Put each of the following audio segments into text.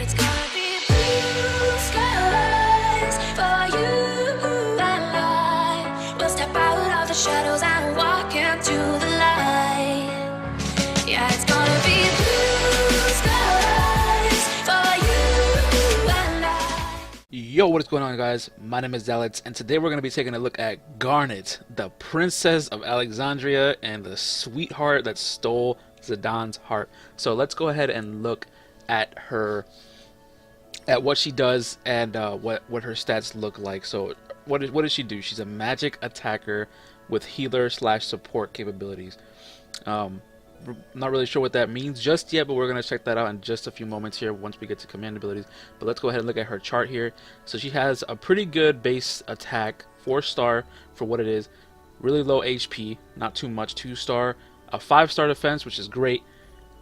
it's gonna be blue skies for you and I. We'll step out of the shadows and walk into the light. Yeah, it's gonna be blue skies for you and I. Yo, what is going on, guys? My name is Alex, and today we're going to be taking a look at Garnet, the princess of Alexandria and the sweetheart that stole Zidane's heart. So let's go ahead and look at her, at what she does and what her stats look like. So what does she do? She's a magic attacker with healer slash support capabilities. Not really sure what that means just yet, but we're going to check that out in just a few moments here once we get to command abilities. But let's go ahead and look at her chart here. So she has a pretty good base attack, 4-star for what it is, really low HP, not too much, 2-star, a 5-star defense, which is great,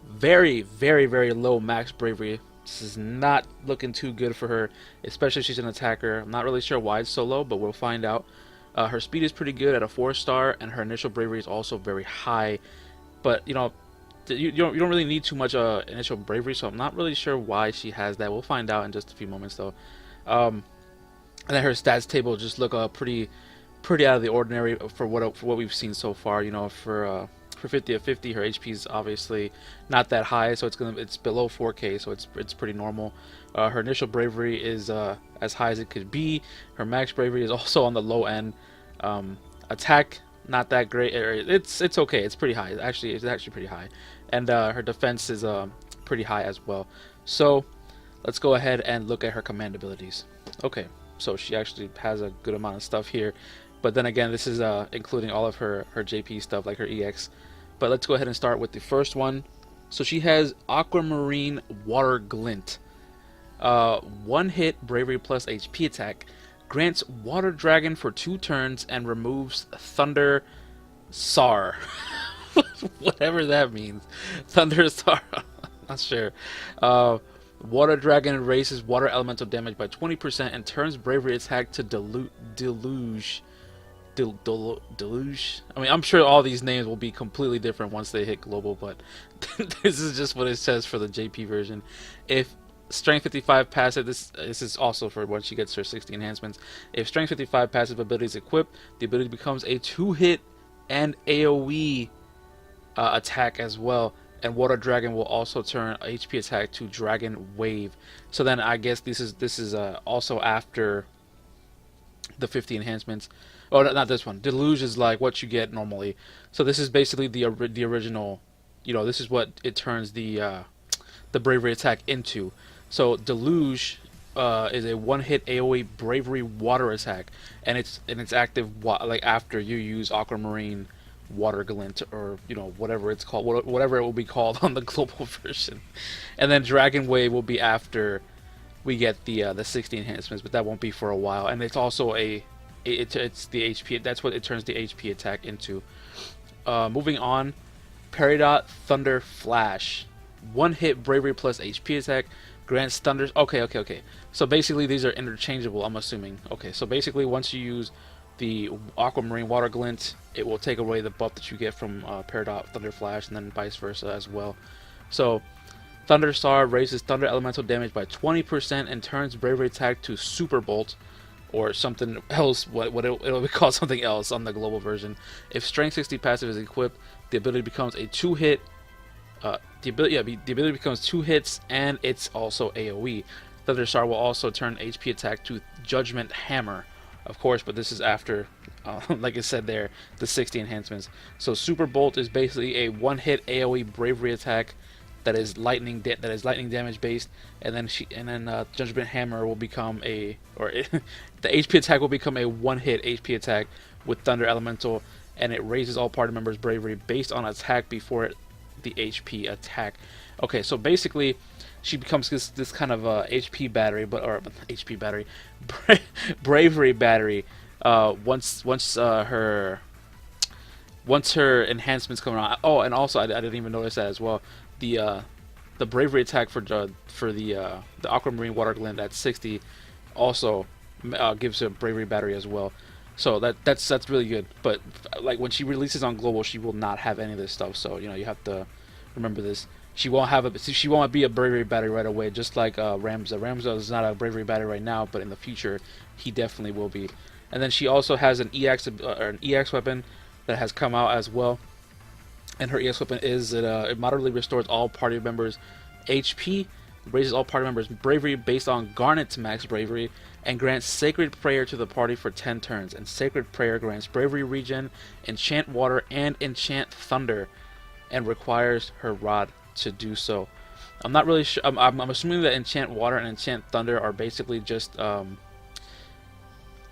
very, very, very low max bravery. This is not looking too good for her, especially if she's an attacker. I'm not really sure why it's so low, but we'll find out. Her speed is pretty good at a 4-star, and her initial bravery is also very high. But you know, you don't really need too much initial bravery, so I'm not really sure why she has that. We'll find out in just a few moments, though. And then her stats table just look pretty out of the ordinary for what we've seen so far. You know, for 50 of 50, her HP is obviously not that high, so it's below 4K, so it's pretty normal. Her initial bravery is as high as it could be. Her max bravery is also on the low end. Attack, not that great. It's okay. It's pretty high. It's actually pretty high, and her defense is pretty high as well. So let's go ahead and look at her command abilities. Okay, so she actually has a good amount of stuff here, but then again, this is including all of her JP stuff like her EX. But let's go ahead and start with the first one. So she has Aquamarine Water Glint, 1-hit bravery plus HP attack. Grants Water Dragon for 2 turns and removes Thunder Sar. Whatever that means. Thunder Sar. Not sure. Water Dragon raises water elemental damage by 20% and turns bravery attack to Deluge. Deluge. I mean, I'm sure all these names will be completely different once they hit global, but this is just what it says for the JP version. If Strength 55 passive, this is also for when she gets her 60 enhancements. If Strength 55 passive ability is equipped, the ability becomes a 2-hit and AoE attack as well. And Water Dragon will also turn HP attack to Dragon Wave. So then I guess this is also after the 50 enhancements. Oh, not this one. Deluge is like what you get normally. So this is basically the original. You know, this is what it turns the bravery attack into. So Deluge is a 1-hit AoE bravery water attack, and it's active like after you use Aquamarine Water Glint, or you know, whatever it's called, whatever it will be called on the global version. And then Dragon Wave will be after we get the 60 enhancements, but that won't be for a while. And it's also it's the HP. That's what it turns the HP attack into. Moving on, Peridot Thunder Flash, 1-hit bravery plus HP attack. Grants thunders. Okay. So basically, these are interchangeable, I'm assuming. Okay, so basically, once you use the Aquamarine Water Glint, it will take away the buff that you get from Peridot Thunder Flash, and then vice versa as well. So Thunder Star raises thunder elemental damage by 20% and turns bravery attack to Super Bolt, or something else. It'll be called something else on the global version. If Strength 60 passive is equipped, the ability becomes a 2-hit. The ability becomes 2 hits, and it's also AoE. Thunderstar will also turn HP attack to Judgment Hammer, of course, but this is after, like I said there, the 60 enhancements. So Super Bolt is basically a 1-hit AoE bravery attack that is lightning damage based, and then Judgment Hammer will become the HP attack will become a 1-hit HP attack with Thunder Elemental, and it raises all party members' bravery based on attack before the HP attack. Okay, so basically she becomes this kind of HP battery, bravery battery. Once her enhancements come around. Oh, and also I didn't even notice that as well. The bravery attack for the Aquamarine Water Glint at 60 also gives her bravery battery as well. So that's really good. But like when she releases on global, she will not have any of this stuff. So you know, you have to remember this. she won't be a bravery battery right away, just like Ramza. Ramza is not a bravery battery right now, but in the future he definitely will be. And then she also has an EX weapon that has come out as well. And her EX weapon is it moderately restores all party members' HP, raises all party members' bravery based on Garnet's max bravery, and grants Sacred Prayer to the party for 10 turns. And Sacred Prayer grants bravery regen, enchant water, and enchant thunder, and requires her rod to do so. I'm not really sure. I'm assuming that enchant water and enchant thunder are basically just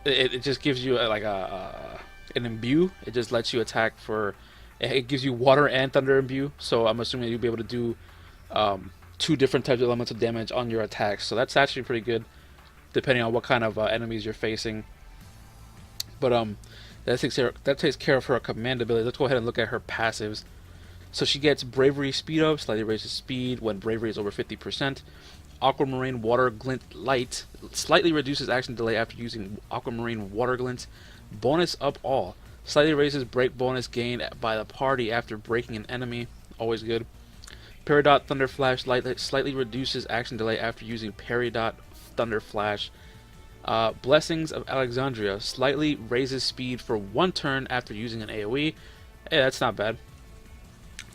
it just gives you an imbue. It just lets you attack for. It gives you water and thunder imbue. So I'm assuming you'll be able to do two different types of elemental damage on your attacks. So that's actually pretty good, depending on what kind of enemies you're facing. But that takes care of her command ability. Let's go ahead and look at her passives. So she gets Bravery Speed Up, slightly raises speed when bravery is over 50%. Aquamarine Water Glint Light, slightly reduces action delay after using Aquamarine Water Glint. Bonus Up All, slightly raises break bonus gained by the party after breaking an enemy, always good. Peridot Thunder Flash, slightly reduces action delay after using Peridot Thunder Flash. Blessings of Alexandria, slightly raises speed for 1 turn after using an AoE. Hey, that's not bad.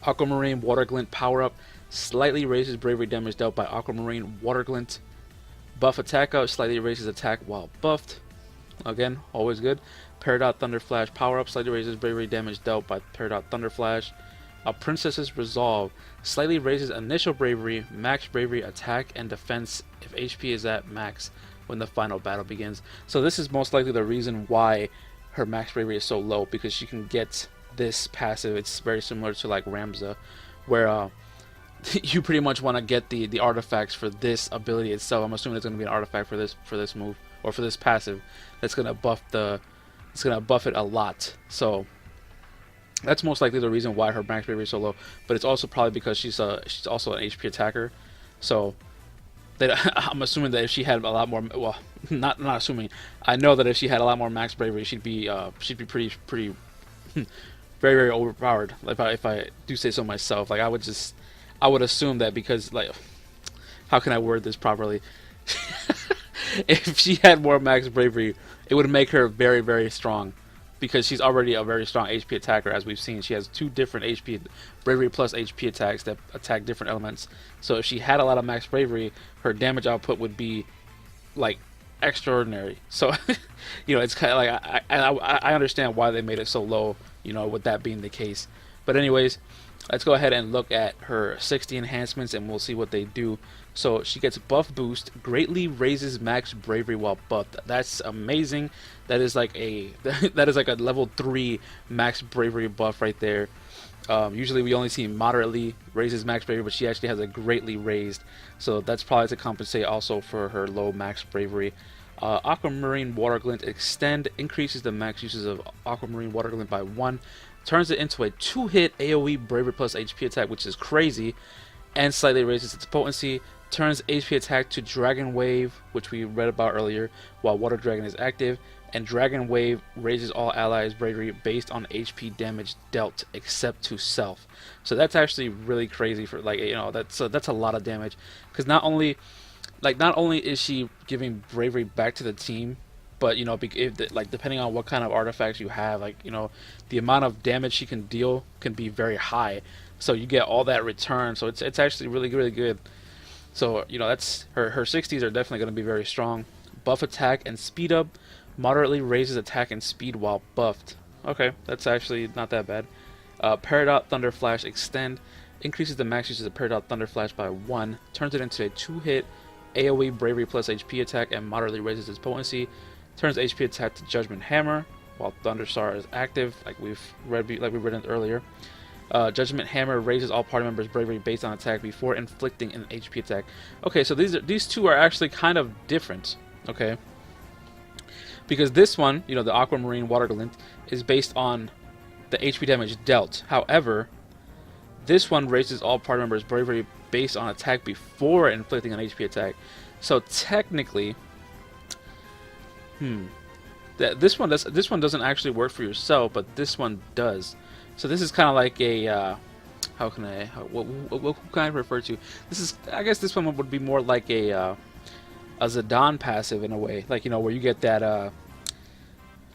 Aquamarine Water Glint Power Up, slightly raises bravery damage dealt by Aquamarine Water Glint. Buff Attack Up, slightly raises attack while buffed. Again, always good. Peridot Thunder Flash Power Up, slightly raises bravery damage dealt by Peridot Thunder Flash. A Princess's Resolve, slightly raises initial bravery, max bravery, attack, and defense if HP is at max when the final battle begins. So this is most likely the reason why her max bravery is so low, because she can get this passive. It's very similar to like Ramza, where you pretty much want to get the artifacts for this ability itself. I'm assuming it's going to be an artifact for this move, or for this passive, that's going to buff it a lot. So that's most likely the reason why her max bravery is so low. But it's also probably because she's also an HP attacker. So I'm assuming that if she had a lot more, well, not assuming, I know that if she had a lot more max bravery, she'd be pretty very, very overpowered. If I do say so myself, like I would assume that, because, like, how can I word this properly? If she had more max bravery, it would make her very, very strong, because she's already a very strong HP attacker, as we've seen. She has 2 different HP bravery plus HP attacks that attack different elements. So if she had a lot of max bravery, her damage output would be like extraordinary. So it's kind of like I understand why they made it so low, with that being the case. But anyways, let's go ahead and look at her 60 enhancements, and we'll see what they do. So she gets Buff Boost, greatly raises max bravery while buffed. That's amazing. That is like a level 3 max bravery buff right there. Usually we only see moderately raises max bravery, but she actually has a greatly raised. So that's probably to compensate also for her low max bravery. Aquamarine Water Glint Extend increases the max uses of Aquamarine Water Glint by 1. Turns it into a 2-hit AoE bravery plus HP attack, which is crazy, and slightly raises its potency. Turns HP attack to Dragon Wave, which we read about earlier, while Water Dragon is active, and Dragon Wave raises all allies' bravery based on HP damage dealt except to self. So that's actually really crazy for, like, that's a lot of damage, because not only is she giving bravery back to the team, but depending on what kind of artifacts you have, the amount of damage she can deal can be very high. So you get all that return. So it's actually really, really good. So that's her 60s are definitely going to be very strong. Buff attack and speed up, moderately raises attack and speed while buffed. Okay, that's actually not that bad. Peridot Thunder Flash Extend increases the max uses of Peridot Thunder Flash by 1, turns it into a 2-hit AoE bravery plus HP attack, and moderately raises its potency. Turns HP attack to Judgment Hammer while Thunderstar is active, like we've read earlier. Judgment Hammer raises all party members' bravery based on attack before inflicting an HP attack. Okay, so these two are actually kind of different. Okay, because this one, the Aquamarine Water Glint, is based on the HP damage dealt. However, this one raises all party members' bravery based on attack before inflicting an HP attack. So technically, this one doesn't actually work for yourself, but this one does. So this is kind of like a how can I what can I refer to? This is, I guess this one would be more like a Zidane passive in a way, like, you know, where you get that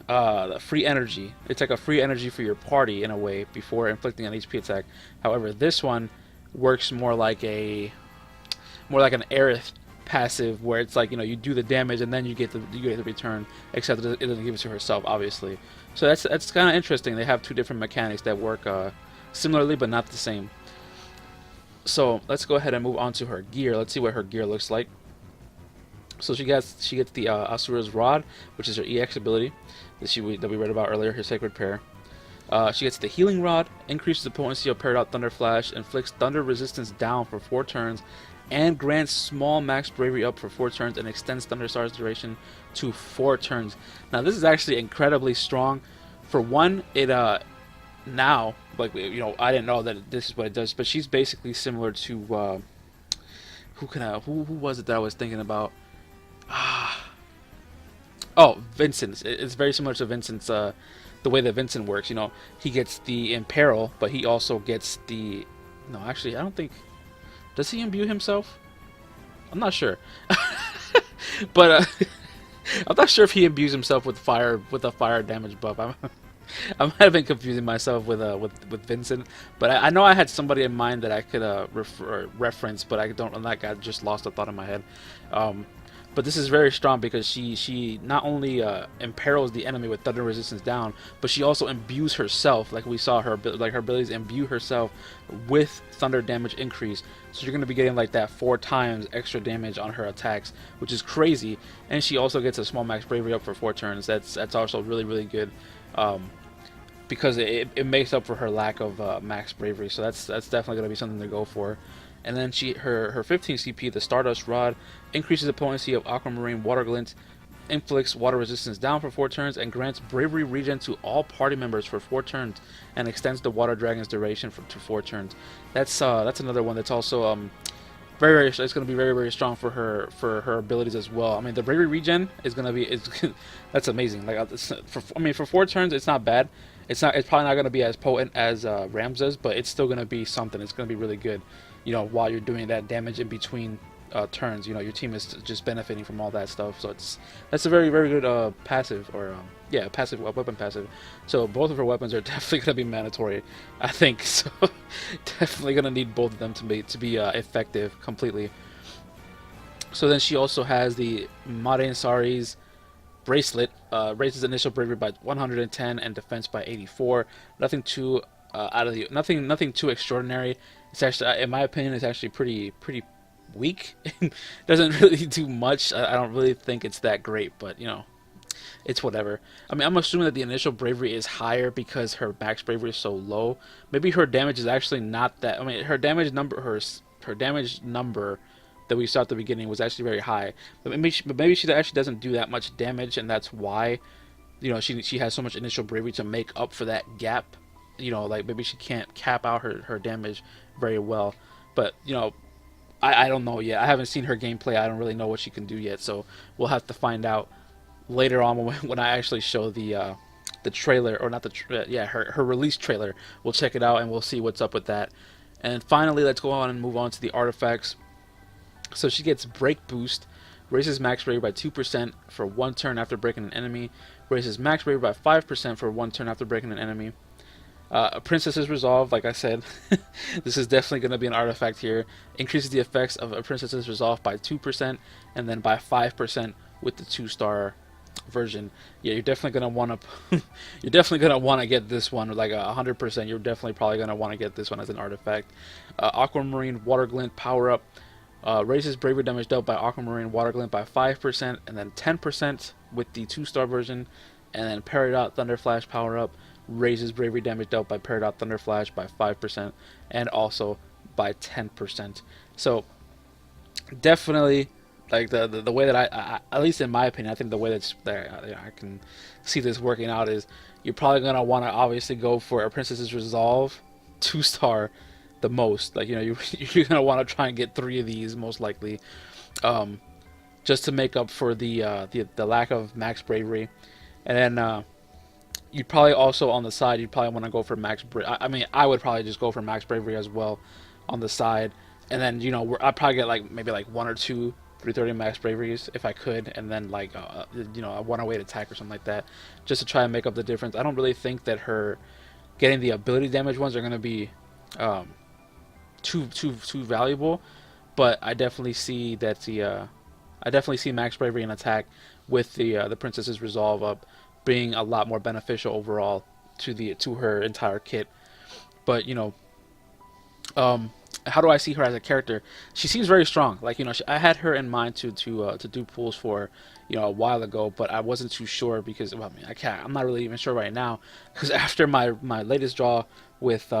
the free energy. It's like a free energy for your party in a way before inflicting an HP attack. However, this one works more like an Aerith passive, where it's like, you know, you do the damage and then you get the return, except that it doesn't give it to herself, obviously. So that's kind of interesting. They have two different mechanics that work similarly but not the same. So let's go ahead and move on to her gear. Let's see what her gear looks like. So she gets the Asura's Rod, which is her EX ability that we read about earlier, her Sacred Pair. She gets the Healing Rod, increases the potency of Paired Out Thunder Flash, inflicts thunder resistance down for 4 turns, and grants small max bravery up for 4 turns, and extends Thunderstar's duration to 4 turns. Now this is actually incredibly strong. For one, it now, like, you know, I didn't know that this is what it does, but she's basically similar to who was it that I was thinking about? Oh, Vincent's. It's very similar to Vincent's, the way that Vincent works. You know, he gets the Imperil, but he also gets the... No, actually, I don't think... Does he imbue himself? I'm not sure. But I'm not sure if he imbues himself with a fire damage buff. I might have been confusing myself with Vincent, but I know I had somebody in mind that I could reference, but I don't. That guy just lost a thought in my head. But this is very strong because she not only imperils the enemy with thunder resistance down, but she also imbues herself, like we saw her, like her abilities imbue herself with thunder damage increase. So you're going to be getting like that 4 times extra damage on her attacks, which is crazy. And she also gets a small max bravery up for 4 turns. That's also really good, because it makes up for her lack of max bravery. So that's definitely going to be something to go for. And then her 15 CP, the Stardust Rod, increases the potency of Aquamarine Water Glint, inflicts water resistance down for 4 turns, and grants bravery regen to all party members for 4 turns, and extends the Water Dragon's duration to 4 turns. That's another one that's also it's going to be very strong for her abilities as well. I mean, the bravery regen is going to be that's amazing. Like, for 4 turns, it's not bad. It's probably not going to be as potent as Ramza's, but it's still going to be something. It's going to be really good. You know, while you're doing that damage in between turns, you know, your team is just benefiting from all that stuff. So that's a very good passive, or passive weapon passive. So both of her weapons are definitely gonna be mandatory, I think. So definitely gonna need both of them to be effective completely. So then she also has the Maren Sari's bracelet, raises initial bravery by 110 and defense by 84. Nothing too nothing too extraordinary. It's actually, in my opinion, it's actually pretty weak. Doesn't really do much. I don't really think it's that great, but you know, it's whatever. I mean, I'm assuming that the initial bravery is higher because her max bravery is so low. Maybe her damage is actually not that. I mean, her damage number that we saw at the beginning was actually very high. But maybe she actually doesn't do that much damage, and that's why, you know, she has so much initial bravery to make up for that gap. You know, like maybe she can't cap out her damage very well. But you know, I don't know yet. I haven't seen her gameplay. I don't really know what she can do yet. So we'll have to find out later on when I actually show the trailer, or not her release trailer. We'll check it out and we'll see what's up with that. And finally, let's go on and move on to the artifacts. So she gets Break Boost, raises max bravery by 2% for 1 turn after breaking an enemy, raises max bravery by 5% for 1 turn after breaking an enemy. A Princess's Resolve, like I said, this is definitely going to be an artifact here. Increases the effects of a Princess's Resolve by 2%, and then by 5% with the 2-star version. Yeah, you're definitely going to want to you're definitely going to want to get this one, like 100%. You're definitely probably going to want to get this one as an artifact. Aquamarine Water Glint power up, raises bravery damage dealt by Aquamarine Water Glint by 5%, and then 10% with the 2-star version. And then Parried Out Thunder Flash power up, raises bravery damage dealt by Parried Out Thunder Flash by 5%, and also by 10%. So definitely, like the way that I at least in my opinion, I think the way that I can see this working out is you're probably gonna want to obviously go for a Princess's Resolve 2-star the most. Like, you know, you're gonna want to try and get 3 of these most likely, just to make up for the lack of max bravery. And then You'd probably also on the side, you'd probably want to go for I mean, I would probably just go for max bravery as well on the side, and then I'd probably get like maybe like one or two 330 max braveries if I could, and then like a 108 attack or something like that, just to try and make up the difference. I don't really think that her getting the ability damage ones are going to be um, too valuable, but I definitely see that I definitely see max bravery and attack with the princess's resolve up being a lot more beneficial overall to her entire kit. But um, how do I see her as a character? She seems very strong. Like I had her in mind to do pools for a while ago, but I wasn't too sure because well, I mean I'm not really even sure right now because after my latest draw with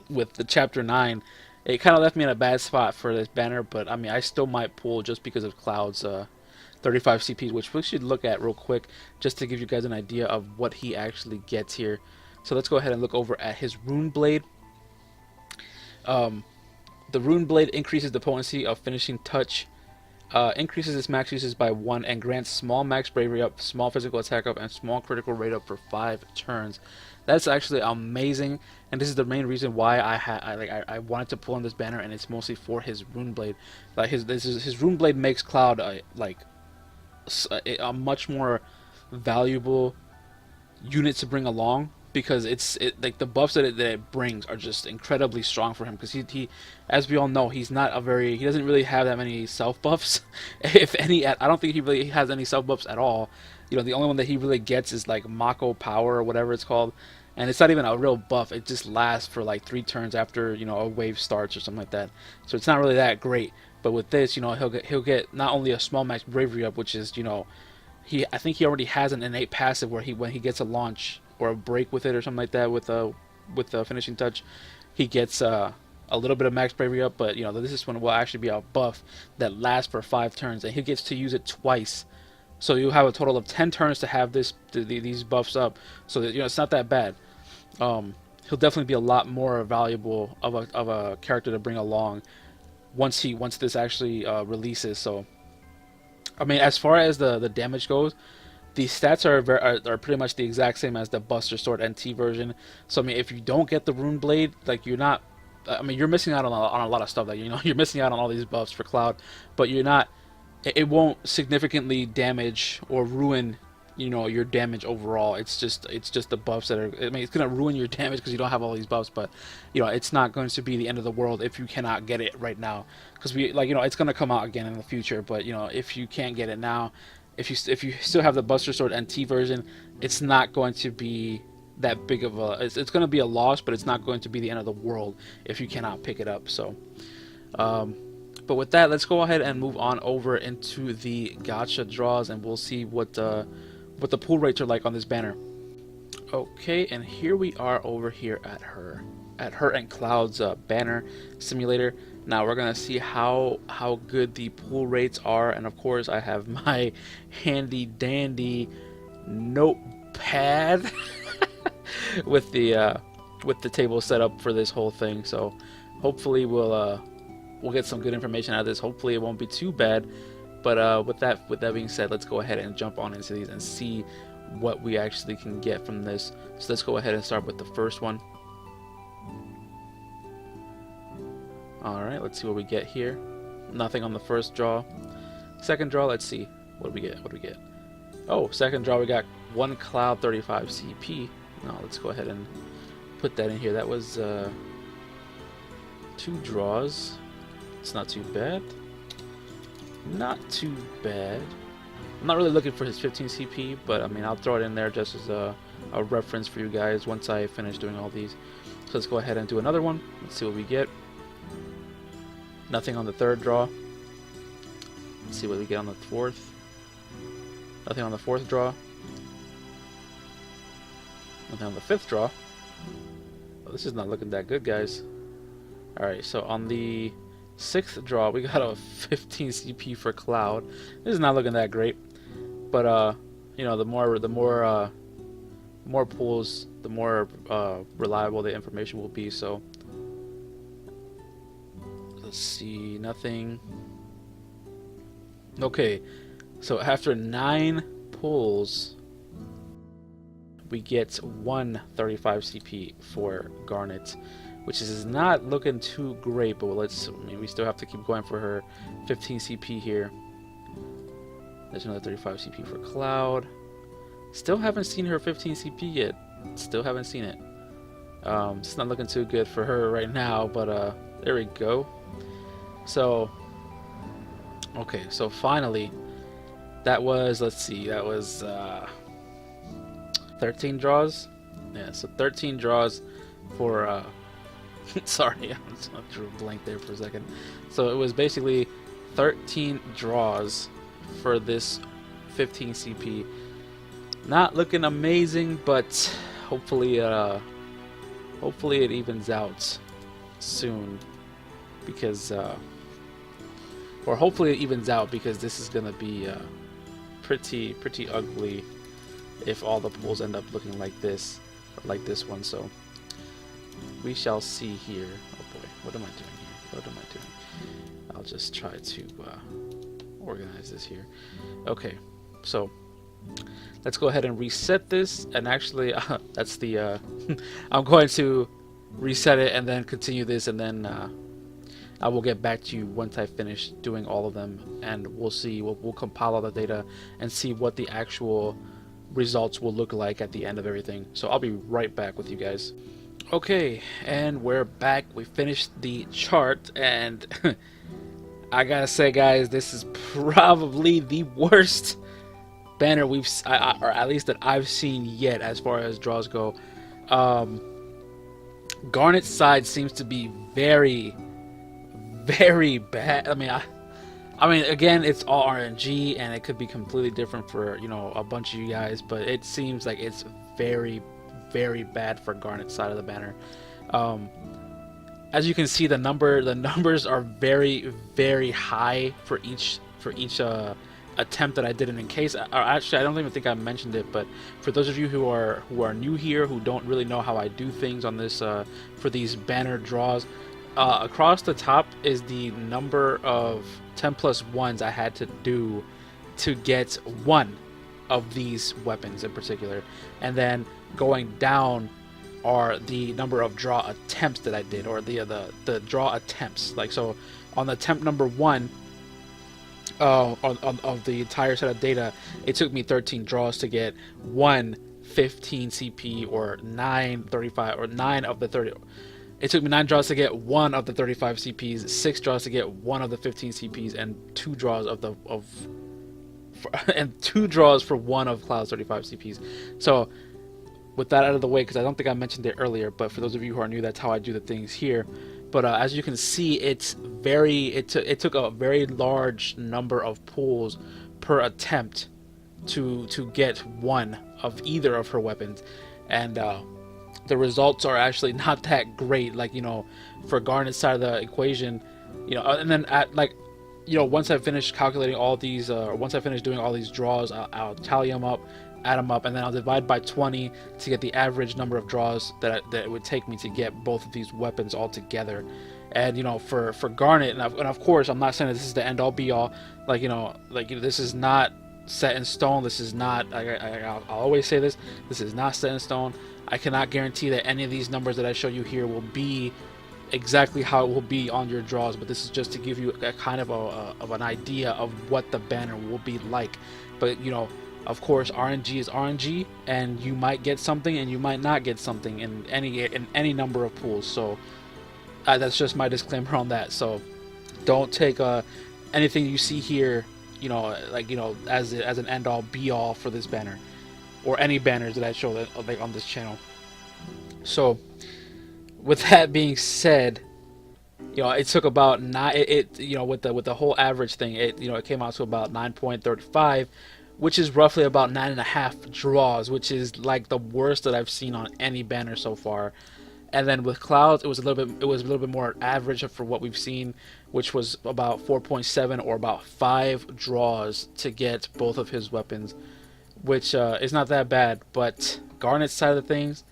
with the chapter 9, it kind of left me in a bad spot for this banner. But I mean I still might pull just because of Cloud's 35 CP, which we should look at real quick just to give you guys an idea of what he actually gets here. So let's go ahead and look over at his Rune Blade. The Rune Blade increases the potency of Finishing Touch, increases its max usage by 1, and grants small max bravery up, small physical attack up, and small critical rate up for 5 turns. That's actually amazing, and this is the main reason why I wanted to pull on this banner, and it's mostly for his Rune Blade. Like his Rune Blade makes Cloud a much more valuable unit to bring along because like the buffs that it brings are just incredibly strong for him because he as we all know he doesn't really have that many self buffs if any. I don't think he really has any self buffs at all. The only one that he really gets is like Mako Power or whatever it's called, and it's not even a real buff. It just lasts for like 3 turns after a wave starts or something like that, so it's not really that great. But with this, he'll get not only a small max bravery up, which is I think he already has an innate passive where when he gets a launch or a break with it or something like that with the Finishing Touch, he gets a little bit of max bravery up. But this one will actually be a buff that lasts for 5 turns, and he gets to use it twice. So you have a total of 10 turns to have these buffs up. So that it's not that bad. He'll definitely be a lot more valuable of a character to bring along once this actually releases. So I mean, as far as the damage goes, the stats are pretty much the exact same as the Buster Sword NT version. So I mean, if you don't get the Rune Blade, like you're not, I mean, you're missing out on a lot of stuff. Like you're missing out on all these buffs for Cloud, but you're not. It won't significantly damage or ruin your damage overall. It's just the buffs that are. I mean, it's gonna ruin your damage because you don't have all these buffs, but it's not going to be the end of the world if you cannot get it right now. Because it's gonna come out again in the future. But if you can't get it now, if you still have the Buster Sword NT version, it's not going to be that big of a. It's going to be a loss, but it's not going to be the end of the world if you cannot pick it up. So. But with that, let's go ahead and move on over into the gacha draws, and we'll see what the pull rates are like on this banner. Okay, and here we are over here at her and Cloud's banner simulator. Now we're gonna see how good the pull rates are, and of course I have my handy dandy notepad with the table set up for this whole thing. So hopefully we'll get some good information out of this. Hopefully it won't be too bad. But with that being said, let's go ahead and jump on into these and see what we actually can get from this. So let's go ahead and start with the first one. Alright, let's see what we get here. Nothing on the first draw. Second draw, let's see. What do we get? Oh, second draw we got 1 Cloud 35 CP. Now let's go ahead and put that in here. That was 2 draws. It's not too bad. Not too bad. I'm not really looking for his 15 CP, but I mean I'll throw it in there just as a reference for you guys once I finish doing all these. So let's go ahead and do another one. Let's see what we get. Nothing on the third draw. Let's see what we get on the fourth. Nothing on the fourth draw. Nothing on the fifth draw. Oh, this is not looking that good, guys. Alright, so on the 6th draw, we got a 15 CP for Cloud. This is not looking that great, but the more pulls, the more reliable the information will be. So let's see, nothing. Okay, so after 9 pulls, we get one 35 CP for Garnet, which is not looking too great, but I mean, we still have to keep going for her 15 CP here. There's another 35 CP for Cloud. Still haven't seen her 15 CP yet. Still haven't seen it. It's not looking too good for her right now, but there we go. So, okay, so finally, that was, let's see, that was 13 draws. Yeah, so 13 draws for sorry, I drew a blank there for a second. So it was basically 13 draws for this 15 CP. Not looking amazing, but hopefully hopefully it evens out soon, because or hopefully it evens out, because this is gonna be pretty ugly if all the pools end up looking like this, or like this one. So we shall see here. Oh boy, what am I doing here? What am I doing? I'll just try to organize this here. Okay, so let's go ahead and reset this. And actually, that's the I'm going to reset it and then continue this, and then I will get back to you once I finish doing all of them, and we'll see. We'll compile all the data and see what the actual results will look like at the end of everything. So I'll be right back with you guys. Okay, and we're back. We finished the chart, and I gotta say, guys, this is probably the worst banner we've, or at least that I've seen yet, as far as draws go. Garnet's side seems to be very bad. I mean, again, it's all RNG, and it could be completely different for, you know, a bunch of you guys, but it seems like it's very bad for Garnet's side of the banner. As you can see, the numbers are very high for each attempt that I did. In case, or actually, I don't even think I mentioned it, but for those of you who are new here, who don't really know how I do things on this for these banner draws, across the top is the number of 10+1s I had to do to get one of these weapons in particular, and then going down are the number of draw attempts that I did, or the draw attempts. Like, so on the attempt number 1 of the entire set of data, it took me 13 draws to get one 15 CP, or 9 35, or 9 of the 30. It took me 9 draws to get one of the 35 CPs, 6 draws to get one of the 15 CPs, and 2 draws and 2 draws for one of Cloud's 35 CPs. So with that out of the way, because I don't think I mentioned it earlier, but for those of you who are new, that's how I do the things here. But as you can see, it took a very large number of pulls per attempt to get one of either of her weapons, and the results are actually not that great. Like, you know, for Garnet's side of the equation, you know, and then once I finish calculating all these, once I finish doing all these draws, I'll tally them up, add them up, and then I'll divide by 20 to get the average number of draws that it would take me to get both of these weapons all together. And, you know, for Garnet, and of course, I'm not saying that this is the end all be all. Like, you know, this is not set in stone. This is not, I'll always say this, this is not set in stone. I cannot guarantee that any of these numbers that I show you here will be exactly how it will be on your draws, but this is just to give you a kind of an idea of what the banner will be like. But, you know, of course, RNG is RNG, and you might get something and you might not get something in any number of pools. So that's just my disclaimer on that. So don't take anything you see here, you know, like, you know, as an end all be all for this banner, or any banners that I show that, like, on this channel. So with that being said, you know, it took about you know, with the whole average thing, it came out to about 9.35, which is roughly about 9.5 draws, which is like the worst that I've seen on any banner so far. And then with Clouds, it was a little bit more average for what we've seen, which was about 4.7, or about 5 draws to get both of his weapons, which is not that bad. But Garnet's side of things,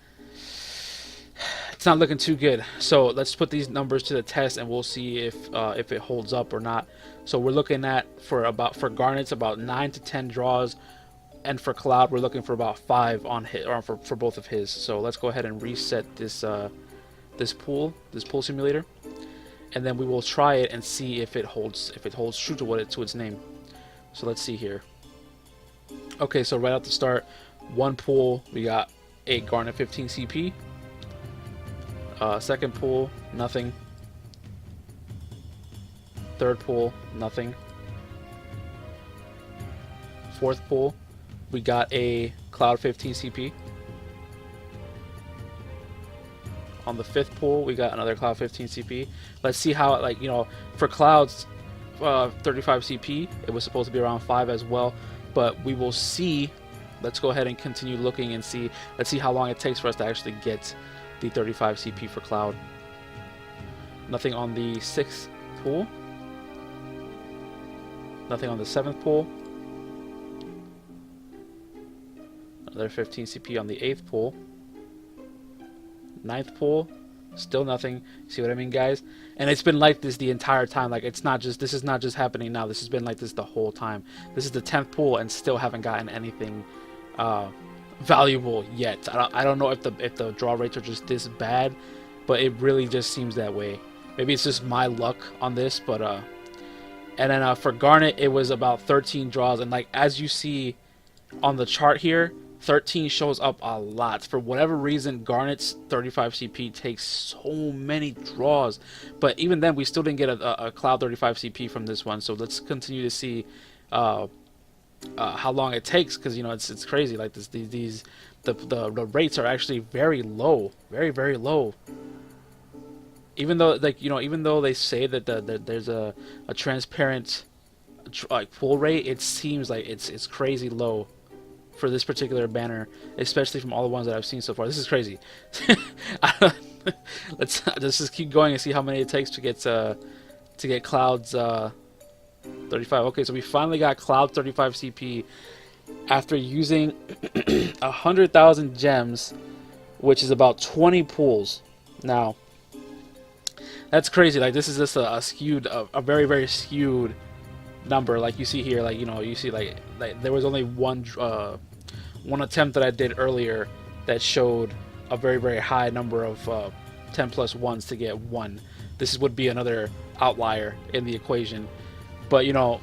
it's not looking too good. So let's put these numbers to the test, and we'll see if it holds up or not. So we're looking at for Garnet's about 9 to 10 draws and for Cloud we're looking for about 5 on his, or for both of his. So let's go ahead and reset this this pool simulator, and then we will try it and see if it holds true to its name. So let's see here. Okay, so right out the start, one pool we got a Garnet 15 CP. Second pool, nothing. Third pool, nothing. Fourth pool, we got a Cloud 15 CP. On the fifth pool, we got another Cloud 15 CP. Let's see how, like, you know, for Cloud's 35 CP, it was supposed to be around 5 as well, but we will see. Let's go ahead and continue looking and see. Let's see how long it takes for us to actually get the 35 CP for Cloud. Nothing on the 6th pool. Nothing on the 7th pool. Another 15 CP on the 8th pool. 9th pool. Still nothing. See what I mean, guys? And it's been like this the entire time. Like, it's not just, this is not just happening now. This has been like this the whole time. This is the 10th pool and still haven't gotten anything valuable yet. I don't know if the draw rates are just this bad, but it really just seems that way. Maybe it's just my luck on this, but and then for Garnet, it was about 13 draws, and like as you see on the chart here, 13 shows up a lot. For whatever reason, Garnet's 35 CP takes so many draws, but even then we still didn't get a Cloud 35 CP from this one. So let's continue to see how long it takes, because you know it's crazy. Like the rates are actually very low, very low. Even though, like, you know, even though they say that there's a transparent like pull rate, it seems like it's crazy low for this particular banner, especially from all the ones that I've seen so far. This is crazy. Let's just keep going and see how many it takes to get Cloud's 35. Okay, so we finally got Cloud 35 CP after using 100,000 gems, which is about 20 pools. Now, that's crazy. Like, this is just a skewed, a very skewed number. Like you see here, like, you know, you see like there was only one attempt that I did earlier that showed a very high number of 10 plus ones to get 1. This would be another outlier in the equation. But you know,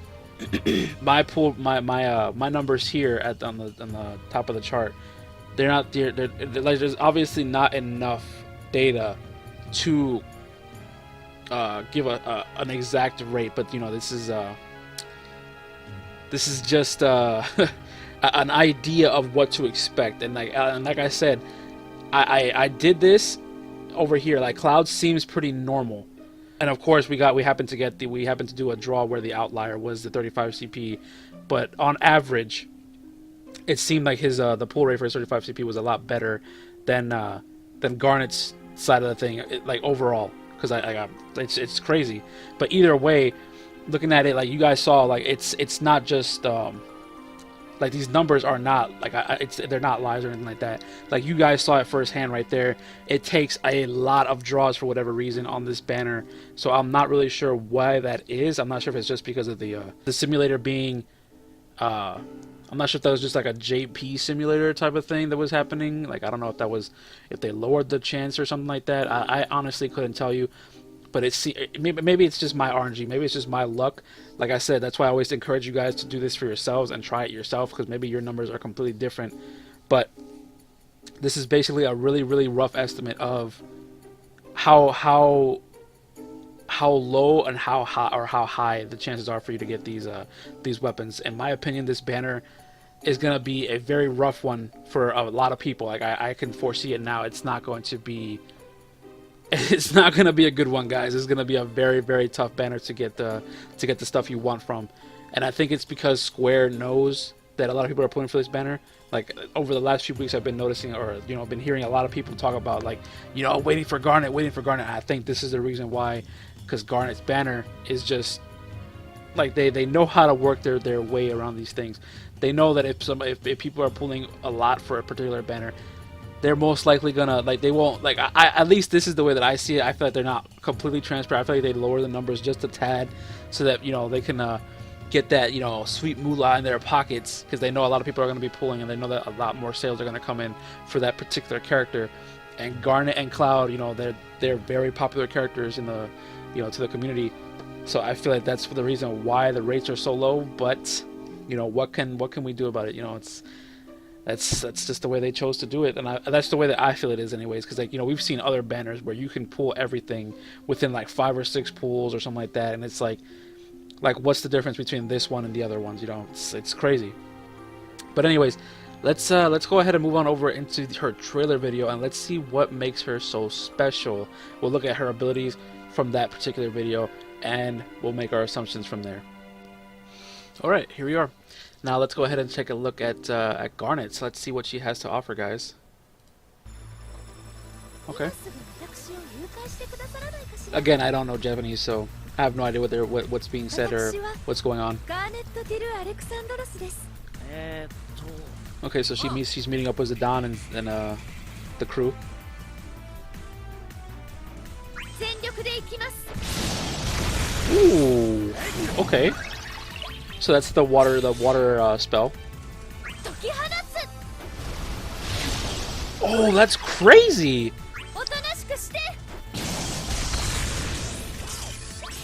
my pool, my numbers here on the top of the chart, they're like, there's obviously not enough data to give an exact rate, but you know, this is just an idea of what to expect. And like I said, I did this over here. Like, Cloud seems pretty normal, and of course we happened to do a draw where the outlier was the 35 CP, but on average it seemed like his the pull rate for his 35 CP was a lot better than Garnet's side of the thing, like overall. Because it's crazy. But either way, looking at it, like you guys saw, like it's not just like these numbers are not like they're not lies or anything like that. Like you guys saw it firsthand right there. It takes a lot of draws for whatever reason on this banner. So I'm not really sure why that is. I'm not sure if it's just because of the simulator being I'm not sure if that was just like a JP simulator type of thing that was happening. Like, I don't know if they lowered the chance or something like that. I honestly couldn't tell you. But maybe it's just my RNG. Maybe it's just my luck. Like I said, that's why I always encourage you guys to do this for yourselves and try it yourself, because maybe your numbers are completely different. But this is basically a really rough estimate of how low and how high the chances are for you to get these weapons. In my opinion, this banner is going to be a very rough one for a lot of people. Like, I can foresee it now. It's not going to be a good one, guys. It's going to be a very tough banner to get the stuff you want from. And I think it's because Square knows that a lot of people are pulling for this banner. Like, over the last few weeks, I've been noticing, or you know, been hearing a lot of people talk about, like, you know, waiting for Garnet. I think this is the reason why, because Garnet's banner is just like they know how to work their way around these things. They know that if people are pulling a lot for a particular banner, they're most likely gonna, like, they won't, like, I at least this is the way that I see it. I feel like they're not completely transparent. I feel like they lower the numbers just a tad so that, you know, they can get that, you know, sweet moolah in their pockets because they know a lot of people are going to be pulling, and they know that a lot more sales are going to come in for that particular character. And Garnet and Cloud, you know, they're very popular characters in the, you know, to the community. So I feel like that's for the reason why the rates are so low. But you know, what can we do about it? You know, that's just the way they chose to do it, and that's the way that I feel it is, anyways. Because, like, you know, we've seen other banners where you can pull everything within like 5 or 6 pulls or something like that, and it's like what's the difference between this one and the other ones? You know, it's crazy. But anyways, let's go ahead and move on over into her trailer video, and let's see what makes her so special. We'll look at her abilities from that particular video, and we'll make our assumptions from there. All right, here we are. Now let's go ahead and take a look at Garnet. So let's see what she has to offer, guys. Okay. Again, I don't know Japanese, so I have no idea what's being said or what's going on. Okay, so she's meeting up with the Don and the crew. Ooh. Okay. So that's the water spell. Oh, that's crazy!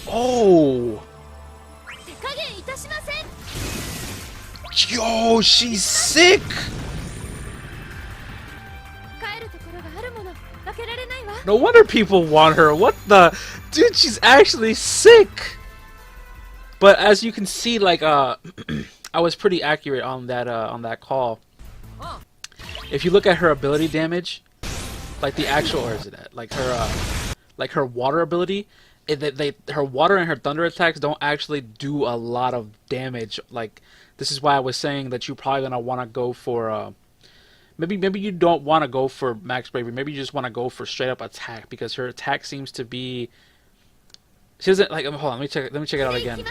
Oh! Yo, she's sick! No wonder people want her. What the? Dude, she's actually sick! But as you can see, like, I was pretty accurate on that call. If you look at her ability damage, like the actual, or is it at? Like her water ability, her water and her thunder attacks don't actually do a lot of damage. Like, this is why I was saying that you're probably gonna want to go for maybe you don't want to go for max bravery. Maybe you just want to go for straight up attack, because her attack seems to be. She doesn't like. Hold on, let me check it out again.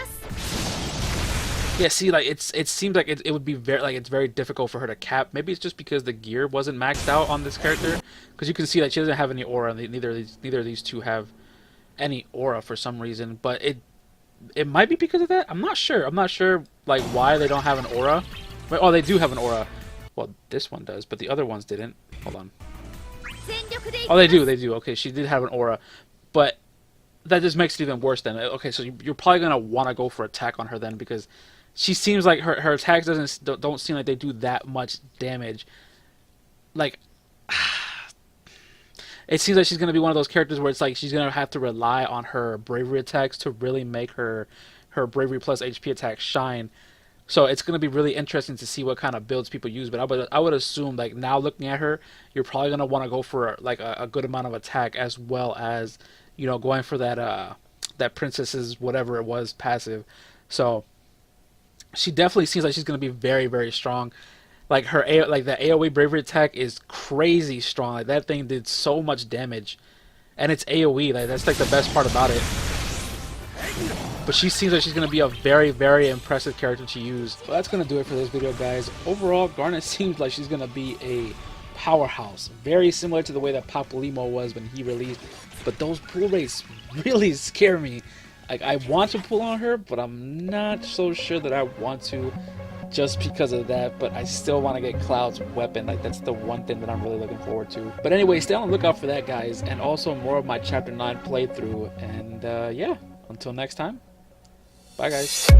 Yeah, see, like it seems like it would be it's very difficult for her to cap. Maybe it's just because the gear wasn't maxed out on this character, because you can see that she doesn't have any aura. Neither of these two have any aura for some reason. But it might be because of that. I'm not sure. I'm not sure like why they don't have an aura. Oh, they do have an aura. Well, this one does, but the other ones didn't. Hold on. Oh, they do. They do. Okay, she did have an aura, but that just makes it even worse then. Okay, so you're probably gonna want to go for attack on her then, because she seems like her attacks don't seem like they do that much damage. Like, it seems like she's gonna be one of those characters where it's like she's gonna have to rely on her bravery attacks to really make her bravery plus HP attacks shine. So it's gonna be really interesting to see what kind of builds people use. But I would assume, like, now looking at her, you're probably gonna want to go for like a good amount of attack, as well as, you know, going for that princess's whatever it was passive. So she definitely seems like she's gonna be very, very strong. Like the AoE bravery attack is crazy strong. Like, that thing did so much damage, and it's AoE. Like, that's like the best part about it. But she seems like she's gonna be a very, very impressive character to use. So that's gonna do it for this video, guys. Overall, Garnet seems like she's gonna be a powerhouse, very similar to the way that Papalymo was when he released. But those pull rates really scare me. Like, I want to pull on her, but I'm not so sure that I want to, just because of that. But I still want to get Cloud's weapon. Like, that's the one thing that I'm really looking forward to. But anyway, stay on the lookout for that, guys, and also more of my Chapter 9 playthrough. And yeah, until next time, bye, guys.